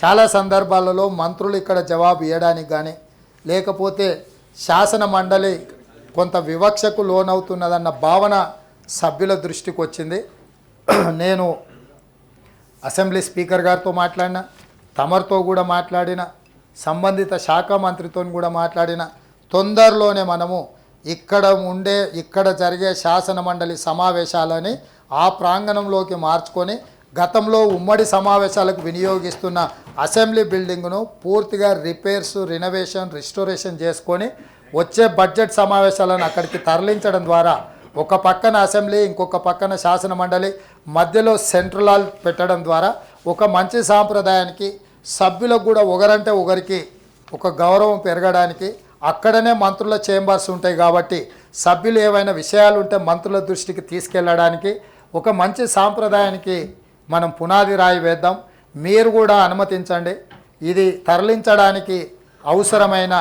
చాలా సందర్భాలలో మంత్రులు ఇక్కడ జవాబు ఇవ్వడానికి కానీ లేకపోతే శాసన మండలి కొంత వివక్షకు లోనవుతున్నదన్న భావన సభ్యుల దృష్టికి వచ్చింది. నేను అసెంబ్లీ స్పీకర్ గారితో మాట్లాడిన, తమరితో కూడా మాట్లాడిన, సంబంధిత శాఖ మంత్రితో కూడా మాట్లాడిన, తొందరలోనే మనము ఇక్కడ జరిగే శాసన మండలి సమావేశాలని ఆ ప్రాంగణంలోకి మార్చుకొని గతంలో ఉమ్మడి సమావేశాలకు వినియోగిస్తున్న అసెంబ్లీ బిల్డింగ్ను పూర్తిగా రిపేర్స్, రినోవేషన్, రిస్టోరేషన్ చేసుకొని వచ్చే బడ్జెట్ సమావేశాలను అక్కడికి తరలించడం ద్వారా ఒక పక్కన అసెంబ్లీ, ఇంకొక పక్కన శాసన మండలి, మధ్యలో సెంట్రల్ హాల్ పెట్టడం ద్వారా ఒక మంచి సాంప్రదాయానికి, సభ్యులకు కూడా ఒకరంటే ఒకరికి ఒక గౌరవం పెరగడానికి, అక్కడనే మంత్రుల చేంబర్స్ ఉంటాయి కాబట్టి సభ్యులు ఏవైనా విషయాలు ఉంటే మంత్రుల దృష్టికి తీసుకెళ్ళడానికి ఒక మంచి సాంప్రదాయానికి మనం పునాది రాయి వేద్దాం. మీరు కూడా అనుమతించండి. ఇది తరలించడానికి అవసరమైన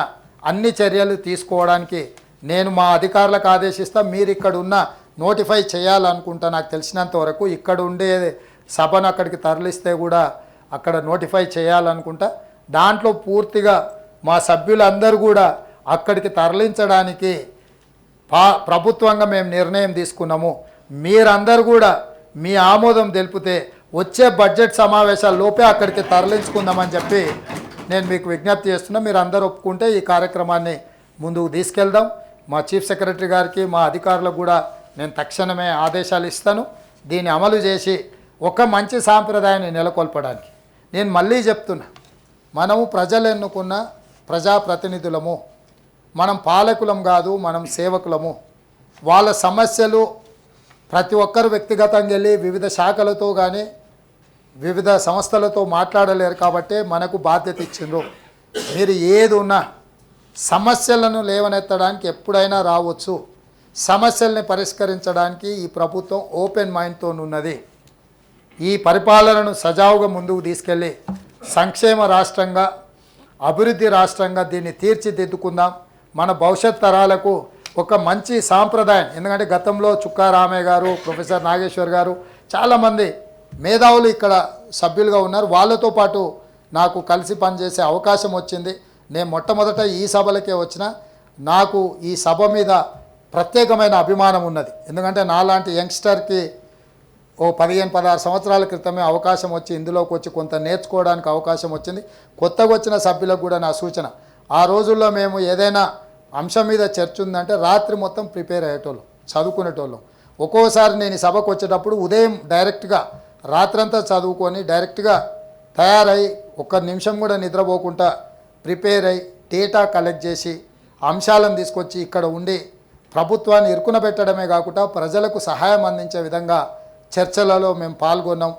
అన్ని చర్యలు తీసుకోవడానికి నేను మా అధికారులకు ఆదేశిస్తా. మీరు ఇక్కడ ఉన్న నోటిఫై చేయాలనుకుంటా. నాకు తెలిసినంత వరకు ఇక్కడ ఉండే సభను అక్కడికి తరలిస్తే కూడా అక్కడ నోటిఫై చేయాలనుకుంటా. దాంట్లో పూర్తిగా మా సభ్యులందరూ కూడా అక్కడికి తరలించడానికి ప్రభుత్వంగా మేము నిర్ణయం తీసుకున్నాము. మీరందరూ కూడా మీ ఆమోదం తెలిపితే వచ్చే బడ్జెట్ సమావేశాల లోపే అక్కడికి తరలించుకుందామని చెప్పి నేను మీకు విజ్ఞప్తి చేస్తున్నా. మీరు అందరూ ఒప్పుకుంటే ఈ కార్యక్రమాన్ని ముందుకు తీసుకెళ్దాం. మా చీఫ్ సెక్రటరీ గారికి, మా అధికారులకు కూడా నేను తక్షణమే ఆదేశాలు ఇస్తాను. దీన్ని అమలు చేసి ఒక మంచి సాంప్రదాయాన్ని నెలకొల్పడానికి. నేను మళ్ళీ చెప్తున్నా, మనము ప్రజలు ఎన్నుకున్న ప్రజాప్రతినిధులము. మనం పాలకులం కాదు, మనం సేవకులము. వాళ్ళ సమస్యలు ప్రతి ఒక్కరు వ్యక్తిగతంగా వెళ్ళి వివిధ శాఖలతో కానీ వివిధ సంస్థలతో మాట్లాడలేరు కాబట్టి మనకు బాధ్యత ఇచ్చిండ్రు. మీరు ఏది ఉన్నా సమస్యలను లేవనెత్తడానికి ఎప్పుడైనా రావచ్చు. సమస్యల్ని పరిష్కరించడానికి ఈ ప్రభుత్వం ఓపెన్ మైండ్తో ఉన్నది. ఈ పరిపాలనను సజావుగా ముందుకు తీసుకెళ్ళి సంక్షేమ రాష్ట్రంగా, అభివృద్ధి రాష్ట్రంగా దీన్ని తీర్చిదిద్దుకుందాం. మన భవిష్యత్ తరాలకు ఒక మంచి సాంప్రదాయం. ఎందుకంటే గతంలో చుక్కా రామయ్య గారు, ప్రొఫెసర్ నాగేశ్వర్ గారు, చాలామంది మేధావులు ఇక్కడ సభ్యులుగా ఉన్నారు. వాళ్ళతో పాటు నాకు కలిసి పనిచేసే అవకాశం వచ్చింది. నేను మొట్టమొదట ఈ సభలకే వచ్చిన. నాకు ఈ సభ మీద ప్రత్యేకమైన అభిమానం ఉన్నది. ఎందుకంటే నాలాంటి యంగ్స్టర్కి 15-16 సంవత్సరాల క్రితమే అవకాశం వచ్చి ఇందులోకి వచ్చి కొంత నేర్చుకోవడానికి అవకాశం వచ్చింది. కొత్తగా వచ్చిన సభ్యులకు కూడా నా సూచన, ఆ రోజుల్లో మేము ఏదైనా అంశం మీద చర్చ ఉందంటే రాత్రి మొత్తం ప్రిపేర్ అయ్యేటోళ్ళం, చదువుకునేటోళ్ళం. ఒక్కోసారి నేను ఈ సభకు వచ్చేటప్పుడు ఉదయం డైరెక్ట్గా రాత్రంతా చదువుకొని డైరెక్ట్గా తయారై ఒక్క నిమిషం కూడా నిద్రపోకుండా ప్రిపేర్ అయ్యి డేటా కలెక్ట్ చేసి అంశాలను తీసుకొచ్చి ఇక్కడ ఉండి ప్రభుత్వాన్ని ఇరుకున పెట్టడమే కాకుండా ప్రజలకు సహాయం అందించే విధంగా చర్చలలో మేము పాల్గొన్నాం.